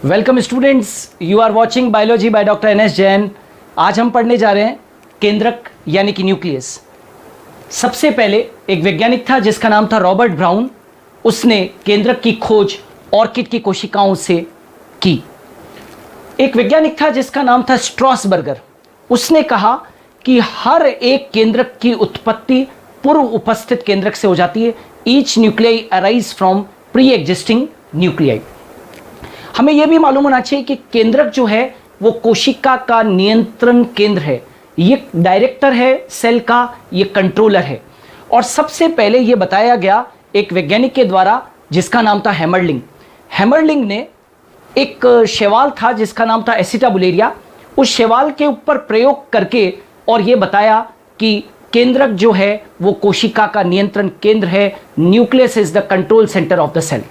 Welcome students, you are watching biology by doctor N S. Jain. आज हम पढ़ने जा रहे हैं केंद्रक यानी कि न्यूक्लियस। सबसे पहले एक वैज्ञानिक था जिसका नाम था रॉबर्ट ब्राउन। उसने केंद्रक की खोज ऑर्किड की कोशिकाओं से की। एक वैज्ञानिक था जिसका नाम था स्ट्रॉसबर्गर। उसने कहा कि हर एक केंद्रक की उत्पत्ति पूर्व उपस्थित केंद्रक से हो जाती है। Each nuclei arise from pre existing nuclei. हमें यह भी मालूम होना चाहिए कि केंद्रक जो है वो कोशिका का नियंत्रण केंद्र है। ये डायरेक्टर है सेल का, ये कंट्रोलर है। और सबसे पहले यह बताया गया एक वैज्ञानिक के द्वारा जिसका नाम था हैमरलिंग। हैमरलिंग ने एक शैवाल था जिसका नाम था एसिटाबुलेरिया, उस शैवाल के ऊपर प्रयोग करके और यह बताया कि केंद्रक जो है वो कोशिका का नियंत्रण केंद्र है। Nucleus is the control centre of the cell.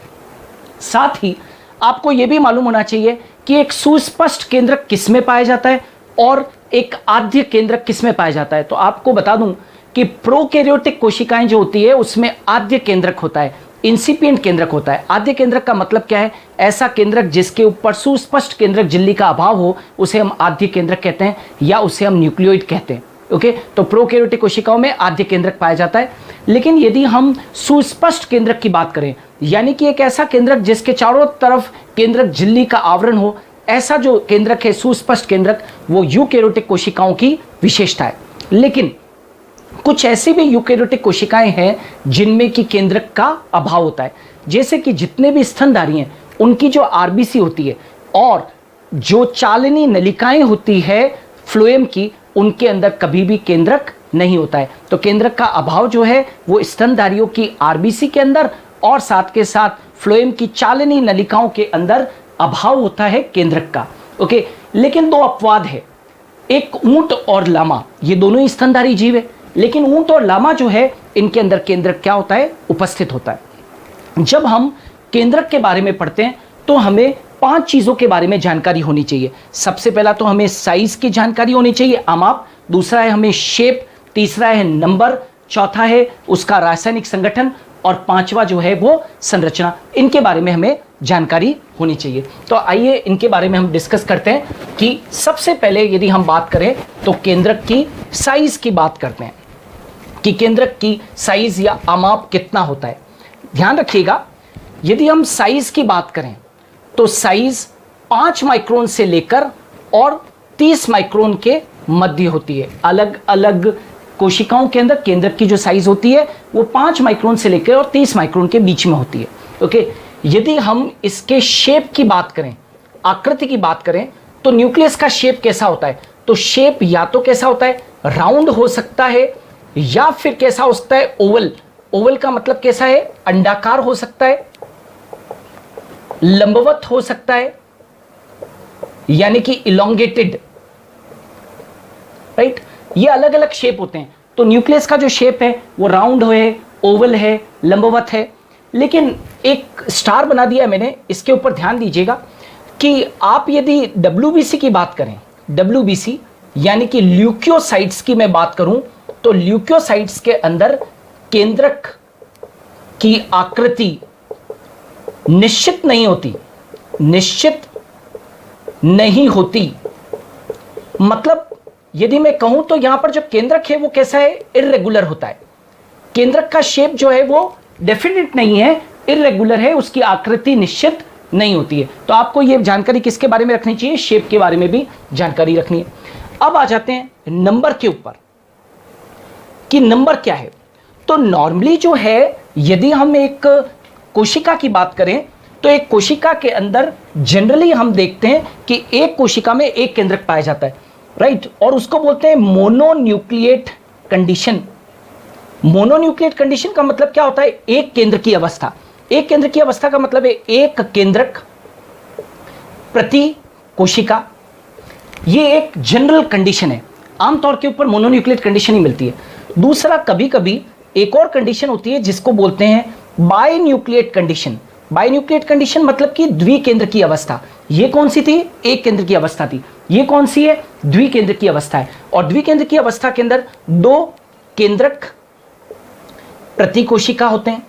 साथ ही आपको यह भी मालूम होना चाहिए कि एक सुस्पष्ट केंद्रक किस में पाया जाता है और एक आद्य केंद्रक किस में पाया जाता है। तो आपको बता दूं कि प्रोकैरियोटिक कोशिकाएं जो होती है उसमें आद्य केंद्रक होता है, इंसिपिएंट केंद्रक होता है। आद्य केंद्रक का मतलब क्या है? ऐसा केंद्रक जिसके ऊपर सुस्पष्ट केंद्रक झिल्ली का अभाव हो, उसे हम आद्य केंद्रक कहते हैं या उसे हम न्यूक्लियोइड कहते हैं। ओके, तो प्रोकैरियोटिक कोशिकाओं में आद्य केंद्रक पाया जाता है। लेकिन यदि हम सुस्पष्ट केंद्रक की बात करें, यानी कि एक ऐसा केंद्रक जिसके चारों तरफ केंद्रक झिल्ली का आवरण हो, ऐसा जो केंद्रक है सुस्पष्ट केंद्रक, वो यूकैरियोटिक कोशिकाओं की विशेषता है। लेकिन कुछ ऐसी भी यूकैरियोटिक कोशिकाएं हैं जिनमें कि केंद्रक का अभाव होता है। जैसे कि जितने भी स्तनधारी हैं उनकी जो आरबीसी होती है और जो चालनी नलिकाएं होती है फ्लोएम की, उनके अंदर कभी भी केंद्रक नहीं होता है। तो केंद्रक का अभाव जो है वो स्तनधारियों की आरबीसी के अंदर और साथ के साथ फ्लोएम की चालनी नलिकाओं के अंदर अभाव होता है केंद्रक का। ओके, लेकिन दो अपवाद है। एक ऊंट और लामा, ये दोनों ही स्तनधारी जीव है, लेकिन ऊंट और लामा जो है इनके अंदर केंद्रक क्या होता है? उपस्थित होता है। जब हम केंद्रक के बारे में पढ़ते हैं तो हमें 5 चीजों के बारे में जानकारी होनी चाहिए। सबसे पहला तो हमें साइज की जानकारी होनी चाहिए, आमाप। दूसरा है हमें शेप, तीसरा है नंबर, चौथा है उसका रासायनिक संगठन और पांचवा जो है वो संरचना। इनके बारे में हमें जानकारी होनी चाहिए। तो आइए इनके बारे में हम डिस्कस करते हैं कि सबसे पहले यदि हम बात करें तो केंद्रक की साइज की बात करते हैं कि केंद्रक की साइज या आमाप कितना होता है। ध्यान रखिएगा, यदि हम साइज की बात करें तो साइज 5 माइक्रोन से लेकर और 30 माइक्रोन के मध्य होती है। अलग अलग कोशिकाओं के अंदर केंद्रक की जो साइज होती है वो 5 माइक्रोन से लेकर और 30 माइक्रोन के बीच में होती है। ओके, यदि हम इसके शेप की बात करें, आकृति की बात करें, तो न्यूक्लियस का शेप कैसा होता है? तो शेप या तो कैसा होता है? राउंड हो सकता है या फिर कैसा हो सकता है? ओवल। ओवल का मतलब कैसा है? अंडाकार हो सकता है, लंबवत हो सकता है, यानी कि इलोंगेटेड, राइट? ये अलग अलग शेप होते हैं। तो न्यूक्लियस का जो शेप है वो राउंड है, ओवल है, लंबवत है। लेकिन एक स्टार बना दिया है मैंने, इसके ऊपर ध्यान दीजिएगा कि आप यदि डब्ल्यूबीसी की बात करें, डब्ल्यूबीसी यानी कि ल्यूकोसाइट्स की मैं बात करूं, तो ल्यूकोसाइट्स के अंदर केंद्रक की आकृति निश्चित नहीं होती, निश्चित नहीं होती। मतलब यदि मैं कहूं तो यहां पर जो केंद्रक है वो कैसा है? इर्रेगुलर होता है। केंद्रक का शेप जो है वो डेफिनेट नहीं है, इर्रेगुलर है, उसकी आकृति निश्चित नहीं होती है। तो आपको ये जानकारी किसके बारे में रखनी चाहिए? शेप के बारे में भी जानकारी रखनी है। अब आ जाते हैं नंबर के ऊपर कि नंबर क्या है। तो नॉर्मली जो है, यदि हम एक कोशिका की बात करें तो एक कोशिका के अंदर जनरली हम देखते हैं कि एक कोशिका में एक केंद्रक पाया जाता है, राइट? और उसको बोलते हैं मोनोन्यूक्लिएट कंडीशन। मोनोन्यूक्लिएट कंडीशन का मतलब क्या होता है? एक केंद्र की अवस्था। एक केंद्र की अवस्था का मतलब है एक केंद्रक प्रति कोशिका। ये एक जनरल कंडीशन है, आमतौर के ऊपर मोनोन्यूक्लिएट कंडीशन ही मिलती है। दूसरा, कभी कभी एक और कंडीशन होती है जिसको बोलते हैं बाइन्यूक्लिएट कंडीशन। बाइन्यूक्लिएट कंडीशन मतलब कि द्विकेंद्र की अवस्था। ये कौन सी थी? एक केंद्र की अवस्था थी। ये कौन सी है? द्विकेंद्र की अवस्था है। और द्विकेंद्र की अवस्था के अंदर 2 केंद्रक प्रति कोशिका होते हैं।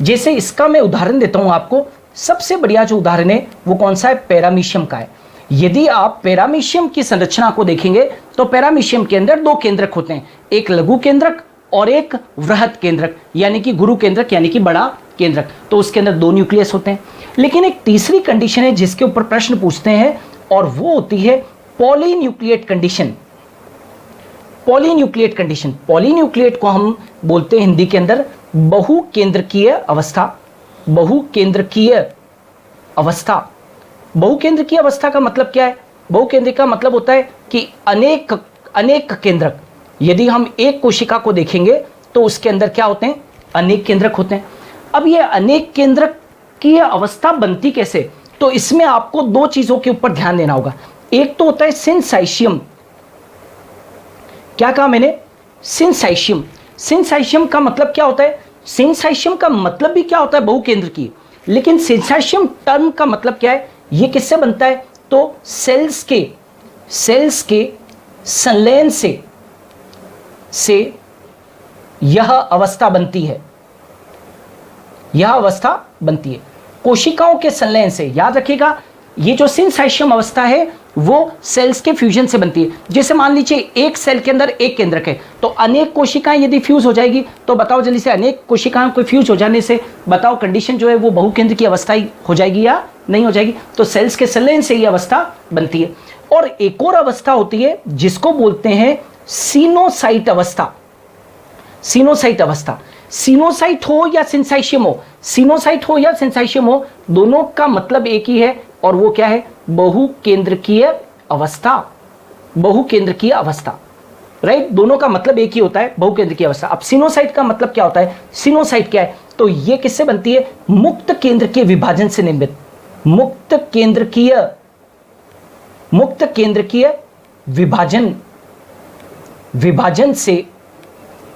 जैसे इसका मैं उदाहरण देता हूं आपको सबसे बढ़िया जो उदाहरण है वो कौन सा है, पैरामीशियम का है। यदि आप पैरामीशियम की संरचना को देखेंगे तो पैरामीशियम के अंदर दो केंद्रक होते हैं, एक लघु केंद्रक और एक वृहद केंद्रक, यानी कि गुरु केंद्रक यानी कि बड़ा केंद्रक। तो उसके अंदर दो न्यूक्लियस होते हैं। लेकिन एक तीसरी कंडीशन है जिसके ऊपर प्रश्न पूछते हैं, और वो होती है पॉलीन्यूक्लिएट कंडीशन। पॉलीन्यूक्लिएट कंडीशन, पॉलीन्यूक्लिएट को हम बोलते हैं हिंदी के अंदर बहुकेंद्रकीय अवस्था। बहुकेंद्रकीय अवस्था, बहुकेंद्रकीय अवस्था का मतलब क्या है? बहुकेंद्रिक का मतलब होता है कि अनेक केंद्रक। यदि हम एक कोशिका को देखेंगे तो उसके अंदर क्या होते हैं, अनेक केंद्रक होते हैं। अब ये अनेक केंद्रक की अवस्था बनती कैसे? तो इसमें आपको दो चीजों के ऊपर ध्यान देना होगा। एक तो होता है सिनसाइशियम। क्या कहा मैंने? सिनसाइशियम। सिनसाइशियम का मतलब क्या होता है? सिनसाइशियम का मतलब भी क्या होता है? बहुकेंद्रकीय। लेकिन सिनसाइशियम टर्म का मतलब क्या है? ये किससे बनता है? तो सेल्स के संलयन से यह अवस्था बनती है। यह अवस्था बनती है कोशिकाओं के संलयन से। याद रखिएगा, ये जो सिनसाइशियम अवस्था है वो सेल्स के फ्यूजन से बनती है। जैसे मान लीजिए एक सेल के अंदर एक केंद्रक है, तो अनेक कोशिकाएं यदि फ्यूज हो जाएगी, तो बताओ जल्दी से, अनेक कोशिकाओं को फ्यूज हो जाने से बताओ कंडीशन जो है वो बहुकेंद्र की अवस्था हो जाएगी या नहीं हो जाएगी? तो सेल्स के संलयन से ये अवस्था बनती है। और एक और अवस्था होती है जिसको बोलते हैं सीनोसाइट अवस्था। सीनोसाइट अवस्था, सीनोसाइट हो या सिनसाइशियम हो, सीनोसाइट हो या सिनसाइशियम हो, दोनों का मतलब एक ही है, और वो क्या है? बहुकेंद्रकीय अवस्था। बहुकेंद्रकीय अवस्था, राइट? दोनों का मतलब एक ही होता है, बहुकेंद्रकीय अवस्था। अब सिनोसाइट का मतलब क्या होता है? सिनोसाइट क्या है? तो ये किससे बनती है? मुक्त केंद्रकीय विभाजन से निर्मित। मुक्त केंद्रकीय विभाजन से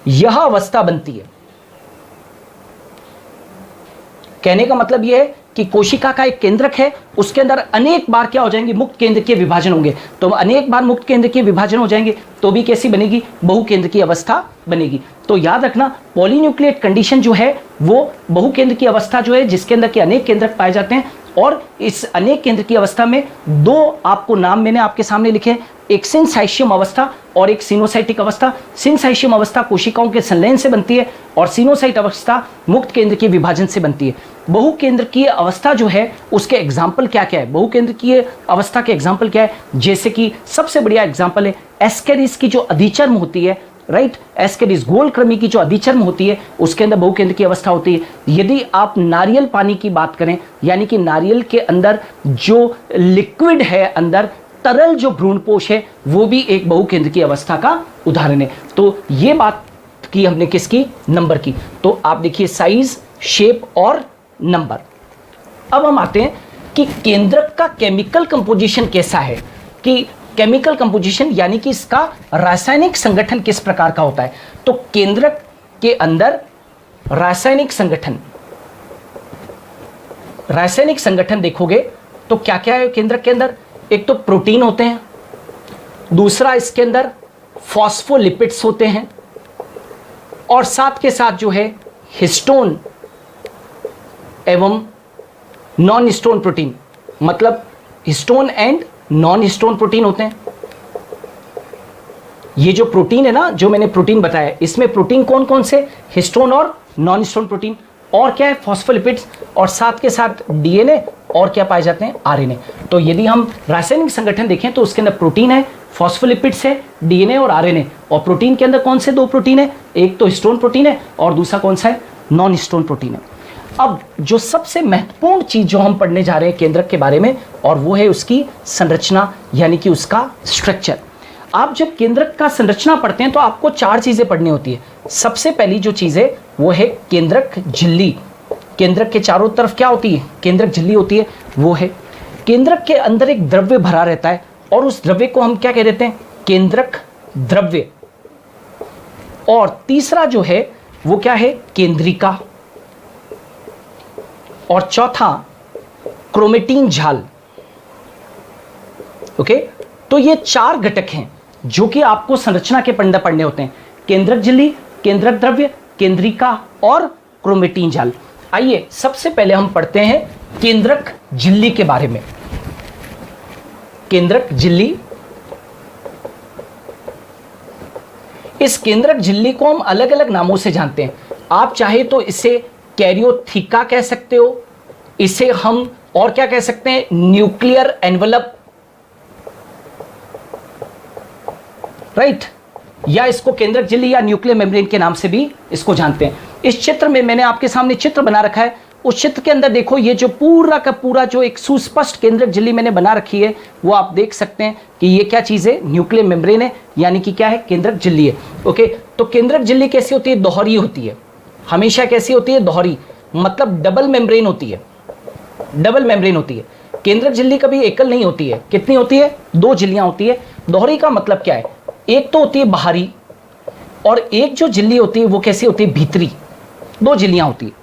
यह अवस्था बनती है। कहने का मतलब यह है कि कोशिका का एक केंद्रक है, उसके अंदर अनेक बार क्या हो जाएंगे? मुक्त केंद्र के विभाजन होंगे। तो अनेक बार मुक्त केंद्र के विभाजन हो जाएंगे तो भी कैसी बनेगी? बहुकेंद्र की अवस्था बनेगी। तो याद रखना, पॉलीन्यूक्लिएट कंडीशन जो है वो बहुकेंद्र की अवस्था जो है जिसके अंदर के अनेक केंद्रक पाए जाते हैं। और इस अनेक केंद्र की अवस्था में दो आपको नाम मैंने आपके सामने लिखे हैं, एक सिनसाइशियम अवस्था और एक सिनोसाइटिक अवस्था। सिनसाइशियम अवस्था कोशिकाओं के संलयन से बनती है और सिनोसाइट अवस्था मुक्त केंद्र के विभाजन से बनती है। बहुकेंद्रकीय अवस्था जो है उसके एग्जाम्पल क्या क्या है? बहुकेंद्रकीय अवस्था के एग्जाम्पल क्या है? जैसे कि सबसे बढ़िया एग्जाम्पल है एस्केरिस की जो अधिचर्म होती है, राइट? एस्केरिस गोलक्रमी की जो अधिचर्म होती है उसके अंदर बहुकेंद्र की अवस्था होती है। यदि आप नारियल पानी की बात करें, यानी कि नारियल के अंदर जो लिक्विड है, अंदर तरल जो भ्रूणपोष है, वो भी एक बहुकेंद्र की अवस्था का उदाहरण है। तो ये बात की हमने किसकी? नंबर की। तो आप देखिए साइज, शेप और नंबर। अब हम आते हैं कि केंद्रक का केमिकल कंपोजिशन कैसा है, कि केमिकल कंपोजिशन यानी कि इसका रासायनिक संगठन किस प्रकार का होता है। तो केंद्रक के अंदर रासायनिक संगठन देखोगे तो क्या क्या है केंद्रक के अंदर? एक तो प्रोटीन होते हैं, दूसरा इसके अंदर फॉस्फोलिपिड्स होते हैं, और साथ के साथ जो है हिस्टोन एवं नॉन हिस्टोन प्रोटीन, मतलब histone and non histone protein होते हैं। ये जो प्रोटीन है ना, जो मैंने प्रोटीन बताया, इसमें प्रोटीन कौन कौन से? हिस्टोन और नॉन हिस्टोन प्रोटीन। और क्या है? फॉस्फोलिपिड्स, और साथ के साथ डीएनए, और क्या पाए जाते हैं? आरएनए। तो यदि हम रासायनिक संगठन देखें तो उसके अंदर प्रोटीन है, फॉस्फोलिपिड्स है, डीएनए और आरएनए। और प्रोटीन के अंदर कौन से दो प्रोटीन है? एक तो हिस्टोन प्रोटीन है और दूसरा कौन सा है? नॉन हिस्टोन प्रोटीन है। अब जो सबसे महत्वपूर्ण चीज जो हम पढ़ने जा रहे हैं केंद्रक के बारे में, और वो है उसकी संरचना, यानी कि उसका स्ट्रक्चर। आप जब केंद्रक का संरचना पढ़ते हैं तो आपको चार चीजें पढ़नी होती है। सबसे पहली जो चीज है वो है केंद्रक झिल्ली। केंद्रक के चारों तरफ क्या होती है? केंद्रक झिल्ली होती है। वो है केंद्रक के अंदर एक द्रव्य भरा रहता है, और उस द्रव्य को हम क्या कह देते हैं? केंद्रक द्रव्य। और तीसरा जो है वो क्या है? केंद्रिका। और चौथा क्रोमेटीन जाल। ओके, तो ये चार घटक हैं जो कि आपको संरचना के अंदर पढ़ने होते हैं: केंद्रक झिल्ली, केंद्रक द्रव्य, केंद्रिका और क्रोमेटीन जाल। आइए सबसे पहले हम पढ़ते हैं केंद्रक झिल्ली के बारे में। केंद्रक झिल्ली, इस केंद्रक झिल्ली को हम अलग अलग नामों से जानते हैं। आप चाहे तो इसे कैरियोथिका कह सकते हो, इसे हम और क्या कह सकते हैं, न्यूक्लियर एनवलप, राइट, या इसको केंद्रक झिल्ली या न्यूक्लियर मेम्ब्रेन के नाम से भी इसको जानते हैं। इस चित्र में मैंने आपके सामने चित्र बना रखा है, उस चित्र के अंदर देखो ये जो पूरा का पूरा जो एक सुस्पष्ट केंद्रक झिल्ली मैंने बना रखी है, वो आप देख सकते हैं कि ये क्या चीज है, न्यूक्लियर मेम्ब्रेन है, यानी कि क्या है, केंद्रक झिल्ली है। ओके, तो केंद्रक झिल्ली कैसी होती है, दोहरी होती है, हमेशा कैसी होती है, दोहरी, मतलब डबल मेम्ब्रेन होती है, डबल मेम्ब्रेन होती है। केंद्रक झिल्ली कभी एकल नहीं होती है, कितनी होती है, 2 झिल्लियां होती है। दोहरी का मतलब क्या है, एक तो होती है बाहरी और एक जो झिल्ली होती है वो कैसी होती है, भीतरी, 2 झिल्लियां होती है।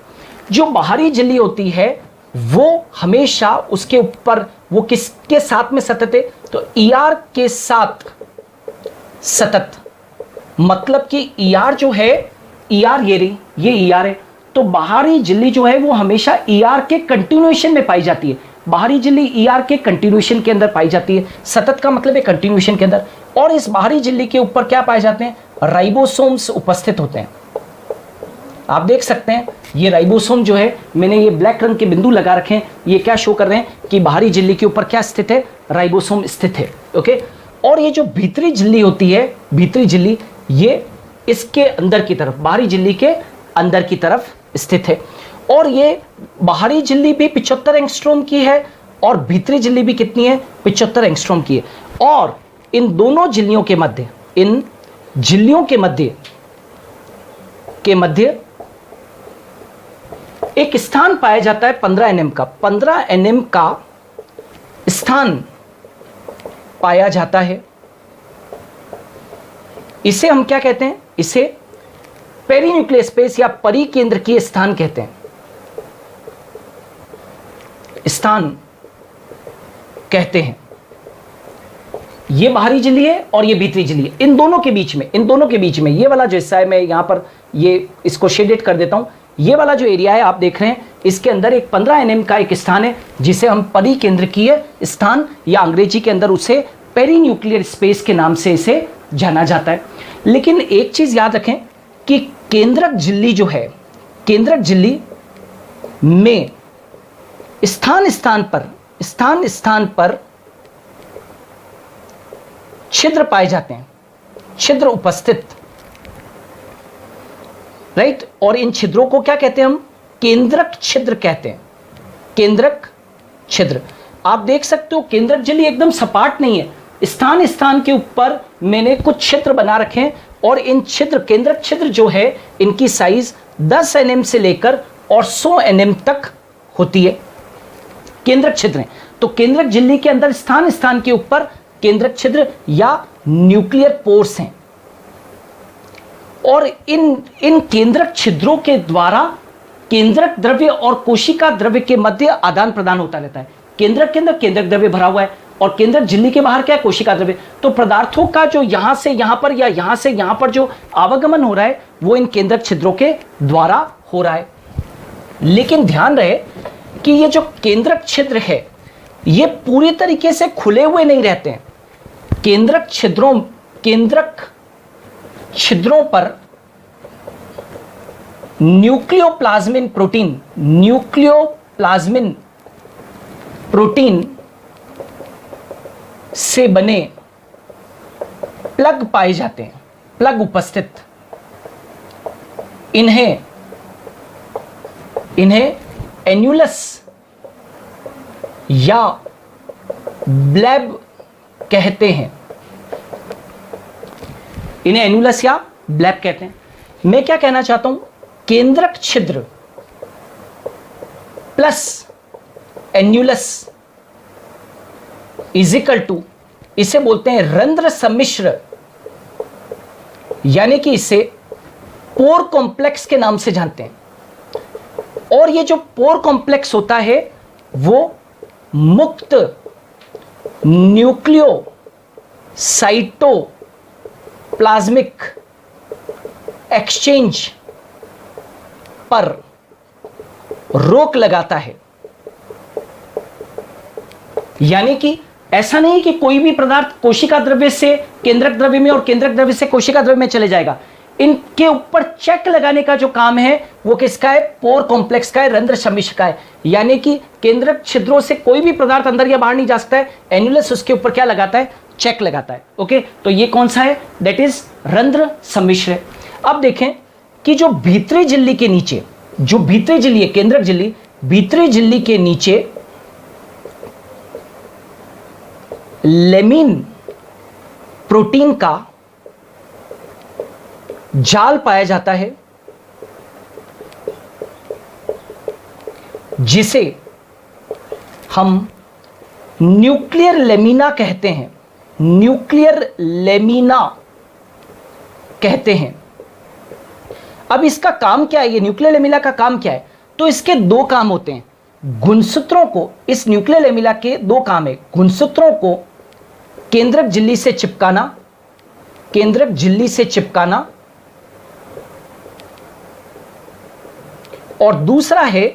जो बाहरी झिल्ली होती है वो हमेशा उसके ऊपर वो किसके साथ में सतत है, तो ER के साथ सतत, मतलब कि ER जो है, ER ये रही, ये ER है, तो बाहरी झिल्ली जो है वो हमेशा ER के कंटिन्यूएशन में पाई जाती है। बाहरी झिल्ली ER के कंटिन्यूएशन के अंदर पाई जाती है, सतत का मतलब है कंटिन्यूएशन के अंदर। और इस बाहरी झिल्ली के ऊपर क्या पाए जाते हैं, राइबोसोम्स उपस्थित होते हैं। आप देख सकते हैं ये राइबोसोम जो है, मैंने ये ब्लैक रंग के बिंदु लगा रखे हैं, ये क्या शो कर रहे हैं कि बाहरी झिल्ली के ऊपर क्या स्थित है, राइबोसोम स्थित है। ओके, और ये जो भीतरी झिल्ली होती है, भीतरी झिल्ली, ये इसके अंदर की तरफ, बाहरी झिल्ली के अंदर की तरफ स्थित है। और ये बाहरी झिल्ली भी 75 एंगस्ट्रॉम की है और भीतरी झिल्ली भी कितनी है, 75 एंगस्ट्रॉम की है। और इन दोनों झिल्लियों के मध्य, इन झिल्लियों के मध्य एक स्थान पाया जाता है 15 एनएम का, 15 एनएम का स्थान पाया जाता है। इसे हम क्या कहते हैं, इसे पेरीन्यूक्लियर स्पेस या परिकेंद्रकीय स्थान कहते हैं, स्थान कहते हैं। ये बाहरी झिल्ली है और ये भीतरी झिल्ली है, इन दोनों के बीच में ये वाला जो हिस्सा है, मैं यहां पर ये इसको शेडेड कर देता हूं, ये वाला जो एरिया है आप देख रहे हैं, इसके अंदर एक 15 एनएम का एक स्थान है जिसे हम परिकेंद्रकीय स्थान या अंग्रेजी के अंदर उसे पेरीन्यूक्लियर स्पेस के नाम से इसे जाना जाता है। लेकिन एक चीज याद रखें कि केंद्रक झिल्ली जो है, केंद्रक झिल्ली में स्थान स्थान पर छिद्र पाए जाते हैं, छिद्र उपस्थित, राइट। और इन छिद्रों को क्या कहते हैं हम, केंद्रक छिद्र कहते हैं, केंद्रक छिद्र। आप देख सकते हो केंद्रक झिल्ली एकदम सपाट नहीं है, स्थान स्थान के ऊपर मैंने कुछ छिद्र बना रखे हैं और इन छिद्र, केंद्रक छिद्र जो है, इनकी साइज 10 एनएम से लेकर और 100 एनएम तक होती है, केंद्रक छिद्र हैं। तो केंद्रक झिल्ली के अंदर स्थान स्थान के ऊपर केंद्रक छिद्र या न्यूक्लियर पोर्स हैं और इन केंद्रक छिद्रों के द्वारा केंद्रक द्रव्य और कोशिका द्रव्य के मध्य आदान प्रदान होता रहता है। केंद्रक के अंदर केंद्रक द्रव्य भरा हुआ है और केंद्रक झिल्ली के बाहर क्या है, कोशिका द्रव्य। तो पदार्थों का जो यहां से यहां पर या यहां से यहां पर जो आवागमन हो रहा है वो इन केंद्रक छिद्रों के द्वारा हो रहा है। लेकिन ध्यान रहे कि ये जो केंद्रक छिद्र है ये पूरी तरीके से खुले हुए नहीं रहते हैं। केंद्रक छिद्रों पर न्यूक्लियोप्लाज्मिन प्रोटीन से बने प्लग पाए जाते हैं, प्लग उपस्थित। इन्हें एन्युलस या ब्लैब कहते हैं, इन्हें एन्युलस या ब्लैब कहते हैं। मैं क्या कहना चाहता हूं, केंद्रक छिद्र प्लस एन्युलस इजिकल टू, इसे बोलते हैं रंध्र सम्मिश्र, यानी कि इसे पोर कॉम्प्लेक्स के नाम से जानते हैं। और ये जो पोर कॉम्प्लेक्स होता है वो मुक्त न्यूक्लियो साइटोप्लाज्मिक एक्सचेंज पर रोक लगाता है, यानी कि ऐसा नहीं कि कोई भी पदार्थ कोशिका द्रव्य से केंद्रक द्रव्य में और केंद्रक द्रव्य से कोशिका द्रव्य में चले जाएगा। इनके ऊपर चेक लगाने का जो काम है वो किसका है? पोर कॉम्प्लेक्स का है, रंध्र सम्मिश्र का है। यानी कि केंद्रक छिद्रों से कोई भी पदार्थ अंदर या बाहर नहीं जा सकता है। एन्युलस उसके ऊपर क्या लगाता है? चेक लगाता है। ओके, तो ये कौन सा है? दैट इज रंध्र सम्मिश्र है। अब देखें कि जो भीतरी झिल्ली के नीचे, जो भीतरी झिल्ली है, केंद्रक झिल्ली, भीतरी झिल्ली के नीचे लेमिन प्रोटीन का जाल पाया जाता है, जिसे हम न्यूक्लियर लेमिना कहते हैं। न्यूक्लियर लेमिना कहते हैं। अब इसका काम क्या है? ये न्यूक्लियर लेमिना का काम क्या है? तो इसके दो काम होते हैं। गुणसूत्रों को, इस न्यूक्लियर लेमिना के दो काम है। गुणसूत्रों को केंद्रक झिल्ली से चिपकाना, केंद्रक झिल्ली से चिपकाना, और दूसरा है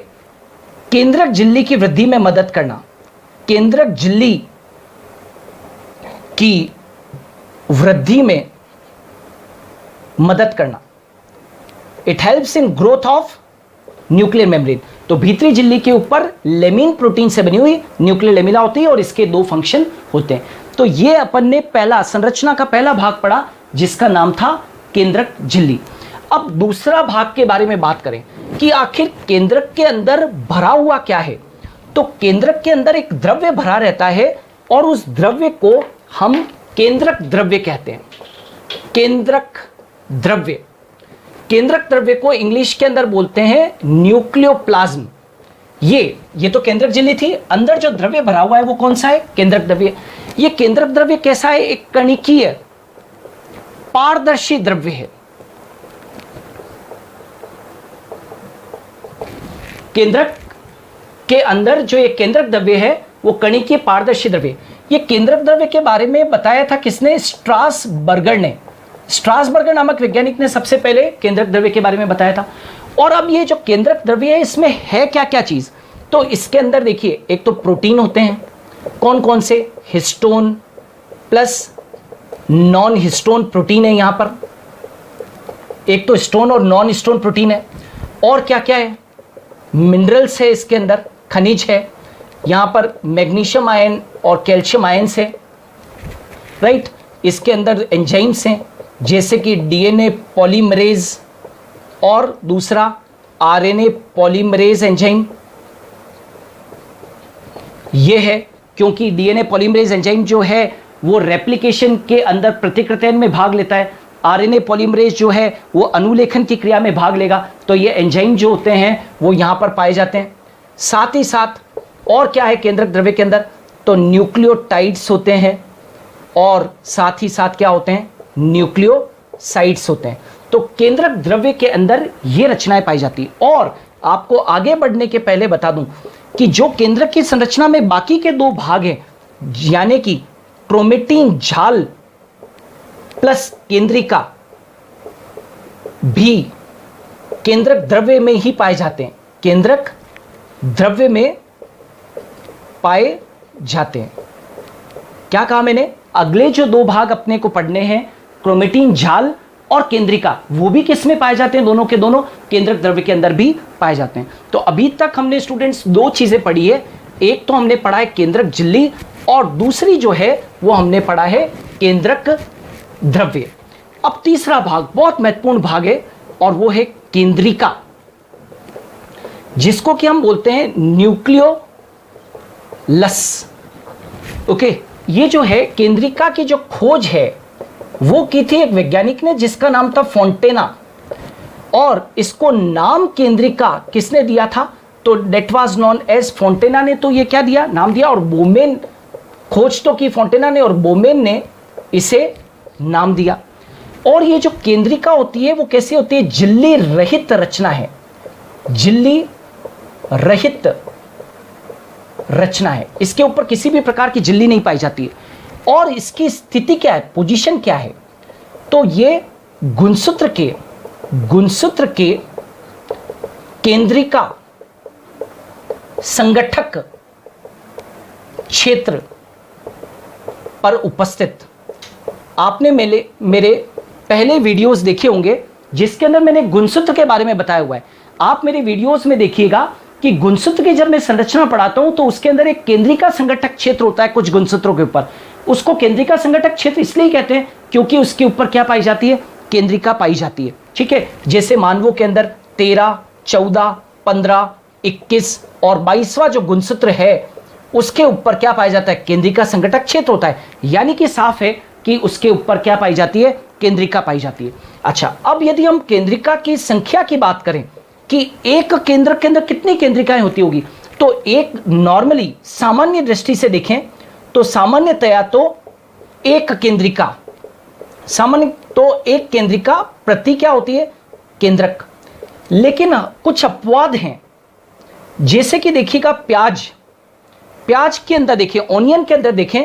केंद्रक झिल्ली की वृद्धि में मदद करना। केंद्रक झिल्ली की वृद्धि में मदद करना। It helps in growth of nuclear membrane. तो भीतरी झिल्ली के ऊपर लेमिन प्रोटीन से बनी हुई न्यूक्लियर लेमिना होती है और इसके दो फंक्शन होते हैं। तो ये अपन ने पहला संरचना का पहला भाग पढ़ा जिसका नाम था केंद्रक झिल्ली। अब दूसरा भाग के बारे में बात करें कि आखिर केंद्रक के अंदर भरा हुआ क्या है। तो केंद्रक के अंदर एक द्रव्य भरा रहता है और उस द्रव्य को हम केंद्रक द्रव्य कहते हैं। केंद्रक द्रव्य, केंद्रक द्रव्य को इंग्लिश के अंदर बोलते हैं न्यूक्लियोप्लाज्म। ये तो केंद्रक झिल्ली थी, अंदर जो द्रव्य भरा हुआ है वो कौन सा है? केंद्रक द्रव्य। ये केंद्रक द्रव्य कैसा है? एक कणिकीय पारदर्शी द्रव्य है। केंद्रक के अंदर जो ये केंद्रक द्रव्य है वो कणिकीय पारदर्शी द्रव्य। ये केंद्रक द्रव्य के बारे में बताया था किसने? स्ट्रासबर्गर ने। स्ट्रासबर्गर नामक वैज्ञानिक ने सबसे पहले केंद्रक द्रव्य के बारे में बताया था। और अब ये जो केंद्रक द्रव्य है इसमें है क्या क्या चीज? तो इसके अंदर देखिए, एक तो प्रोटीन होते हैं। कौन कौन से? Histone plus non histone protein है यहां पर। एक तो हिस्टोन और नॉन हिस्टोन प्रोटीन है। और क्या क्या है? मिनरल्स है इसके अंदर, खनिज है। यहां पर मैग्नीशियम आयन और कैल्शियम आयन्स है, राइट। इसके अंदर एंजाइम्स हैं जैसे कि डीएनए पॉलीमरेज और दूसरा आरएनए पॉलीमरेज एंजाइम। ये है क्योंकि डीएनए पॉलीमरेज एंजाइम जो है वो रेप्लिकेशन के अंदर प्रतिकृतियन में भाग लेता है। आरएनए पॉलीमरेज जो है वो अनुलेखन की क्रिया में भाग लेगा। तो ये एंजाइम जो होते हैं वो यहाँ पर पाए जाते हैं। साथ ही साथ और क्या है केंद्रक द्रव्य के अंदर? तो न्यूक्लियोटाइड्स होते हैं और साथ ही साथ क्या होते हैं? न्यूक्लियोसाइड्स होते हैं। तो केंद्रक द्रव्य के अंदर ये रचनाएं पाई जाती है। और आपको आगे बढ़ने के पहले बता दूं कि जो केंद्रक की संरचना में बाकी के दो भाग हैं, यानी कि क्रोमेटिन जाल प्लस केंद्रिका, भी केंद्रक द्रव्य में ही पाए जाते हैं। केंद्रक द्रव्य में पाए जाते हैं। क्या कहा मैंने? अगले जो दो भाग अपने को पढ़ने हैं, क्रोमेटिन जाल और केंद्रिका, वो भी किस में पाए जाते हैं? दोनों के दोनों केंद्रक द्रव्य के अंदर भी पाए जाते हैं। तो अभी तक हमने स्टूडेंट्स दो चीजें पढ़ी है। एक तो हमने पढ़ा है केंद्रक झिल्ली और दूसरी जो है वो हमने पढ़ा है केंद्रक द्रव्य। अब तीसरा भाग बहुत महत्वपूर्ण भाग है और वो है केंद्रिका, जिसको कि हम बोलते हैं न्यूक्लियोलस। ओके, ये जो है केंद्रिका की जो खोज है वो की थी एक वैज्ञानिक ने जिसका नाम था फोंटेना। और इसको नाम केंद्रिका किसने दिया था? तो डेट वाज नॉन एज, फोंटेना ने तो ये क्या दिया? नाम दिया। और बोमेन, खोज तो की फोंटेना ने और बोमेन ने इसे नाम दिया। और ये जो केंद्रिका होती है वो कैसी होती है? झिल्ली रहित रचना है। झिल्ली रहित रचना है। इसके ऊपर किसी भी प्रकार की झिल्ली नहीं पाई जाती है। और इसकी स्थिति क्या है? पोजीशन क्या है? तो ये गुणसूत्र के केंद्रिका संगठक क्षेत्र पर उपस्थित, आपने मेरे पहले वीडियोस देखे होंगे जिसके अंदर मैंने गुणसूत्र के बारे में बताया हुआ है। आप मेरे वीडियोस में देखिएगा कि गुणसूत्र की जब मैं संरचना पढ़ाता हूं तो उसके अंदर एक केंद्रिका संघटक क्षेत्र होता है कुछ गुणसूत्रों के ऊपर। उसको केंद्रिका संघटक क्षेत्र इसलिए कहते हैं क्योंकि उसके ऊपर क्या पाई जाती है, केंद्रिका पाई जाती है। ठीक है, जैसे मानवों के अंदर 13, 14, 15, 21 और 22वां जो गुणसूत्र है उसके ऊपर क्या पाया जाता है, केंद्रिका संघटक क्षेत्र होता है। यानी कि साफ है कि उसके ऊपर क्या पाई जाती है, केंद्रिका पाई जाती है। अच्छा, अब यदि हम केंद्रिका की संख्या की बात करें कि एक केंद्रक के अंदर कितनी केंद्रिकाएं होती होगी, तो एक नॉर्मली सामान्य दृष्टि से देखें तो सामान्यतया तो एक केंद्रिका, सामान्य तो एक केंद्रिका प्रति क्या होती है, केंद्रक। लेकिन कुछ अपवाद हैं, जैसे कि देखिएगा प्याज के अंदर देखें, ऑनियन के अंदर देखें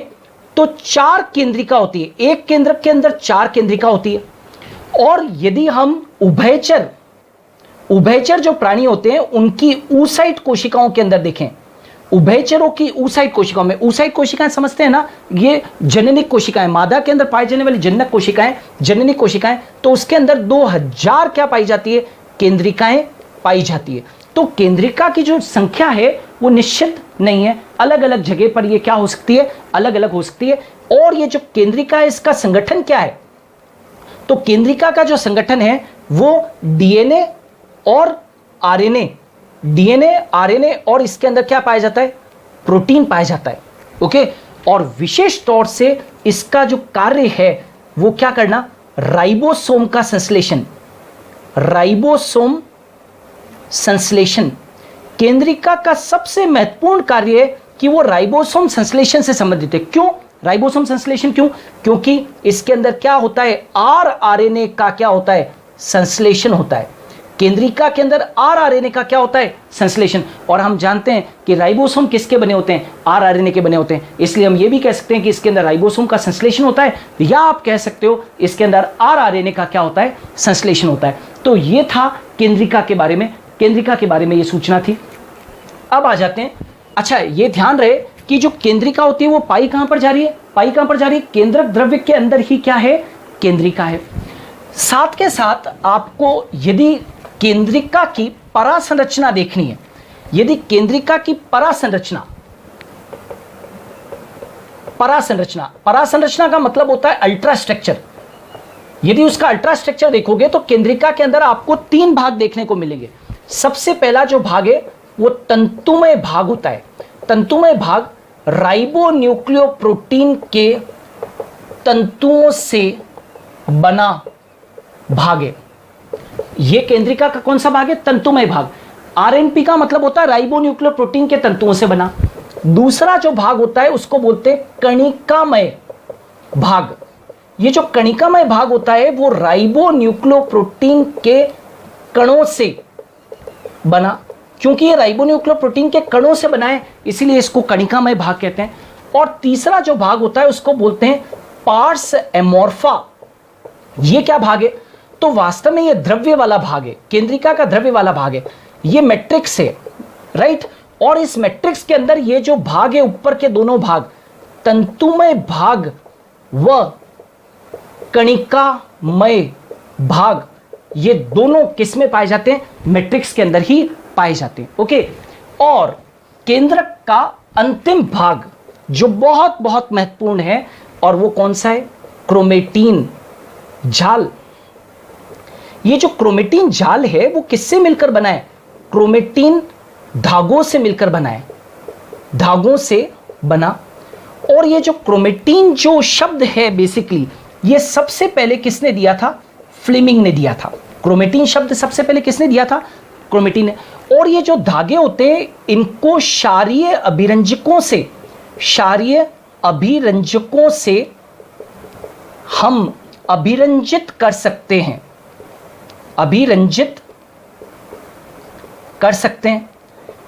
तो 4 केंद्रिका होती है, एक केंद्रक के अंदर 4 केंद्रिका होती है। और यदि हम उभयचर जो प्राणी होते हैं उनकी oocyte कोशिकाओं के अंदर देखें, उभयचरों की oocyte कोशिकाओं में, oocyte कोशिकाएं समझते हैं ना, ये जननिक कोशिकाएं, मादा के अंदर पाई जाने वाली जनक कोशिकाएं, जननिक कोशिकाएं, तो उसके अंदर 2000 क्या पाई जाती है, केंद्रिकाएं पाई जाती है। तो केंद्रिका की जो संख्या है वो निश्चित नहीं है, अलग अलग जगह पर ये क्या हो सकती है, अलग अलग हो सकती है। और ये जो केंद्रिका है इसका संगठन क्या है, तो केंद्रिका का जो संगठन है वो डीएनए और आरएनए, डीएनए आरएनए और इसके अंदर क्या पाया जाता है, प्रोटीन पाया जाता है। ओके, और विशेष तौर से इसका जो कार्य है वो क्या करना, राइबोसोम का संश्लेषण, राइबोसोम संश्लेषण। केंद्रिका का सबसे महत्वपूर्ण कार्य है कि वो राइबोसोम संश्लेषण से संबंधित है। क्यों राइबोसोम संश्लेषण, क्यों, क्योंकि इसके अंदर क्या होता है, आरआरएनए का क्या होता है, संश्लेषण होता है। केंद्रिका के अंदर आरआरएनए का क्या होता है, संश्लेषण। और हम जानते हैं कि राइबोसोम किसके बने होते हैं, आरआरएनए के बने होते हैं। इसलिए हम ये भी कह सकते हैं कि इसके अंदर राइबोसोम का संश्लेषण होता है, या आप कह सकते हो इसके अंदर आरआरएनए का क्या होता है, संश्लेषण होता है। तो ये था केंद्रिका के बारे में, केंद्रिका के बारे में ये सूचना थी। अब आ जाते हैं, अच्छा ये ध्यान रहे कि जो केंद्रिका होती है वो पाई कहां पर जा रही है, पाई कहां पर जा रही है, केंद्रक द्रव्य के अंदर ही क्या है, केंद्रिका है। साथ के साथ आपको यदि केंद्रिका की परासंरचना देखनी है, यदि केंद्रिका की परासंरचना का मतलब होता है अल्ट्रा स्ट्रक्चर। यदि उसका अल्ट्रा स्ट्रक्चर देखोगे तो केंद्रिका के अंदर आपको 3 भाग देखने को मिलेंगे। सबसे पहला जो भाग है वो तंतुमय भाग होता है। तंतुमय भाग राइबोन्यूक्लियोप्रोटीन के तंतुओं से बना भाग है। ये केंद्रिका का कौन सा भाग है, तंतुमय भाग। आरएनपी का मतलब होता है राइबोन्यूक्लियोप्रोटीन के तंतुओं से बना। दूसरा जो भाग होता है उसको बोलते हैं कणिकामय भाग। ये जो कणिकामय भाग होता है वो राइबोन्यूक्लियोप्रोटीन के कणों से बना। क्योंकि ये राइबोन्यूक्लियोप्रोटीन के कणों से बना है इसीलिए इसको कणिकामय भाग कहते हैं। और तीसरा जो भाग होता है उसको बोलते हैं पार्स एमोर्फा। ये क्या भाग है, तो वास्तव में ये द्रव्य वाला भाग है, केंद्रिका का द्रव्य वाला भाग है। ये मैट्रिक्स है, राइट। और इस मैट्रिक्स के अंदर ये जो भाग है, ऊपर के दोनों भाग, तंतुमय भाग व कणिकामय भाग, ये दोनों किस में पाए जाते हैं, मैट्रिक्स के अंदर ही पाए जाते हैं। ओके, और केंद्रक का अंतिम भाग जो बहुत बहुत महत्वपूर्ण है, और वो कौन सा है, क्रोमेटीन जाल। ये जो क्रोमेटीन जाल है वो किससे मिलकर बना है, क्रोमेटीन धागों से मिलकर बना है, धागों से बना। और ये जो क्रोमेटीन जो शब्द है बेसिकली ये सबसे पहले किसने दिया था, फ्लेमिंग ने दिया था। क्रोमेटीन शब्द सबसे पहले किसने दिया था, क्रोमेटीन ने। और ये जो धागे होते हैं इनको क्षारीय अभिरंजकों से हम अभिरंजित कर सकते हैं, अभिरंजित कर सकते हैं,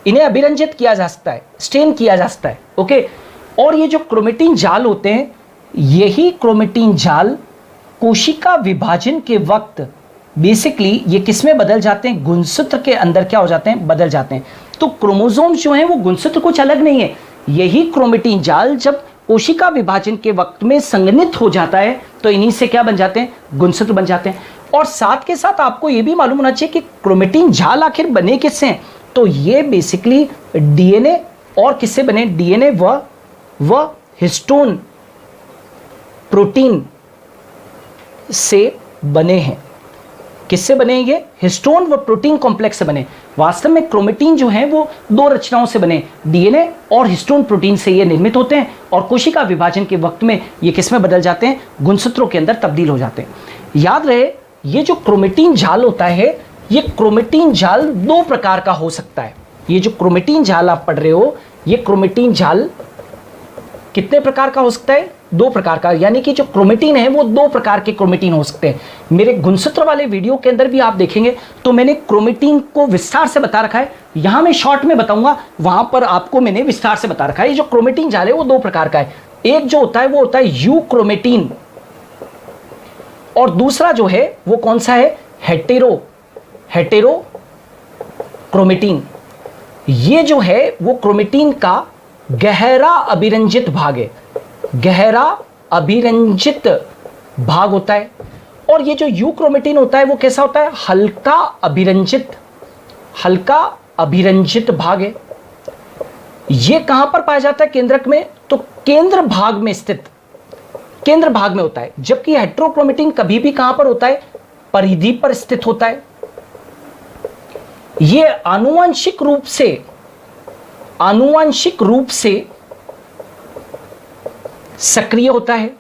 इन्हें अभिरंजित किया जा सकता है, स्टेन किया जा सकता है। ओके, और ये जो क्रोमेटीन जाल होते हैं, यही क्रोमेटीन जाल कोशिका विभाजन के वक्त बेसिकली ये किसमें बदल जाते हैं, गुणसूत्र के अंदर क्या हो जाते हैं, बदल जाते हैं। तो क्रोमोसोम्स जो हैं वो गुणसूत्र कुछ अलग नहीं है, यही क्रोमेटिन जाल जब कोशिका विभाजन के वक्त में संघनित हो जाता है तो इन्हीं से क्या बन जाते हैं, गुणसूत्र बन जाते हैं। और साथ के साथ आपको यह भी मालूम होना चाहिए कि क्रोमेटिन जाल आखिर बने किससे हैं, तो ये बेसिकली डीएनए और किससे बने, डीएनए व हिस्टोन प्रोटीन से बने हैं। किससे बने ये, हिस्टोन व प्रोटीन कॉम्प्लेक्स से बने। वास्तव में क्रोमेटिन जो है वो दो रचनाओं से बने, डीएनए और हिस्टोन प्रोटीन से ये निर्मित होते हैं और कोशिका विभाजन के वक्त में ये किसमें बदल जाते हैं, गुणसूत्रों के अंदर तब्दील हो जाते हैं। याद रहे ये जो क्रोमेटिन जाल होता है, ये क्रोमेटिन जाल दो प्रकार का हो सकता है। ये जो क्रोमेटिन जाल आप पढ़ रहे हो, ये क्रोमेटिन जाल कितने प्रकार का हो सकता है, दो प्रकार का, यानी कि जो क्रोमेटिन है वो दो प्रकार के क्रोमेटिन हो सकते हैं। मेरे गुणसूत्र वाले वीडियो के अंदर भी आप देखेंगे तो मैंने क्रोमेटिन को विस्तार से बता रखा है, यहां मैं शॉर्ट में बताऊंगा, वहां पर आपको मैंने विस्तार से बता रखा है। ये जो क्रोमेटिन जाल है वो दो प्रकार का है, एक जो होता है वो होता है यू क्रोमेटिन और दूसरा जो है वो कौन सा है, हेटेरो क्रोमेटिन। ये जो है वो क्रोमेटिन का गहरा अभिरंजित भाग है, गहरा अभिरंजित भाग होता है। और ये जो यू क्रोमेटिन होता है वो कैसा होता है, हल्का अभिरंजित भाग है। ये कहां पर पाया जाता है, केंद्रक में, तो केंद्र भाग में स्थित, केंद्र भाग में होता है। जबकि हेटेरोक्रोमेटिन कभी भी कहां पर होता है, परिधि पर स्थित होता है। ये आनुवंशिक रूप से सक्रिय होता है,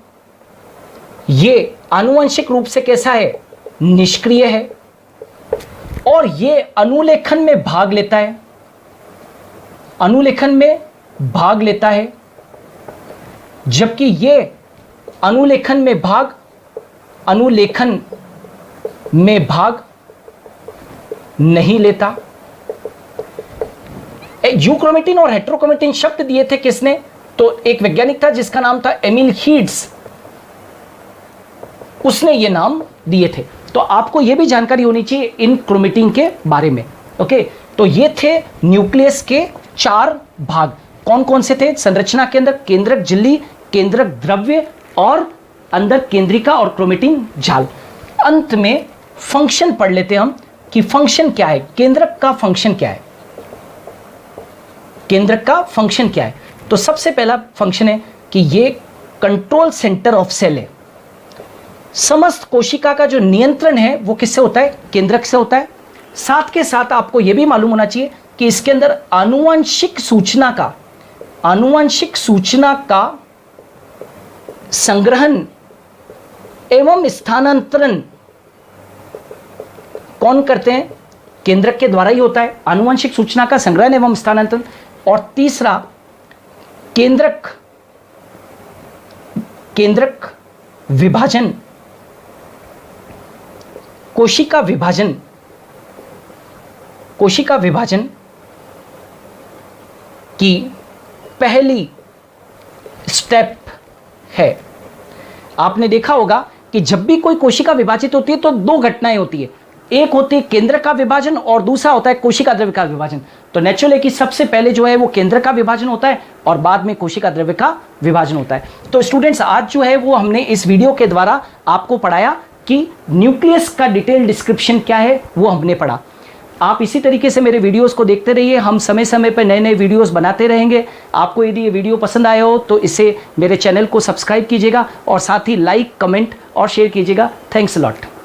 ये आनुवंशिक रूप से कैसा है, निष्क्रिय है। और ये अनुलेखन में भाग लेता है, अनुलेखन में भाग लेता है, जबकि ये अनुलेखन में भाग नहीं लेता। यूक्रोमेटिन और हेटेरोक्रोमेटिन शब्द दिए थे किसने, तो एक वैज्ञानिक था जिसका नाम था एमिल हीड्स, उसने ये नाम दिए थे। तो आपको ये भी जानकारी होनी चाहिए इन क्रोमेटिन के बारे में। ओके, तो ये थे न्यूक्लियस के चार भाग, कौन कौन से थे संरचना के अंदर, केंद्रक झिल्ली, केंद्रक द्रव्य और अंदर केंद्रिका और क्रोमेटिन जाल। अंत में फंक्शन पढ़ लेते हैं हम कि फंक्शन क्या है, केंद्रक का फंक्शन क्या है, केंद्रक का फंक्शन क्या है। तो सबसे पहला फंक्शन है कि ये कंट्रोल सेंटर ऑफ सेल है। समस्त कोशिका का जो नियंत्रण है वो किससे होता है, केंद्रक से होता है। साथ के साथ आपको यह भी मालूम होना चाहिए कि इसके अंदर आनुवंशिक सूचना का संग्रहण एवं स्थानांतरण कौन करते हैं, केंद्रक के द्वारा ही होता है, आनुवंशिक सूचना का संग्रहण एवं स्थानांतरण। और तीसरा केंद्रक विभाजन, कोशिका विभाजन की पहली स्टेप है। आपने देखा होगा कि जब भी कोई कोशिका विभाजित होती है तो दो घटनाएं होती है, एक होती है केंद्र का विभाजन और दूसरा होता है कोशिका द्रव्य का विभाजन। तो नेचुरल है कि सबसे पहले जो है वो केंद्र का विभाजन होता है और बाद में कोशिका द्रव्य का विभाजन होता है। तो स्टूडेंट्स, आज जो है वो हमने इस वीडियो के द्वारा आपको पढ़ाया कि न्यूक्लियस का डिटेल डिस्क्रिप्शन क्या है, वो हमने पढ़ा। आप इसी तरीके से मेरे वीडियोस को देखते रहिए, हम समय समय पर नए नए वीडियोस बनाते रहेंगे। आपको यदि ये वीडियो पसंद आया हो तो इसे मेरे चैनल को सब्सक्राइब कीजिएगा और साथ ही लाइक, कमेंट और शेयर कीजिएगा। Thanks a lot.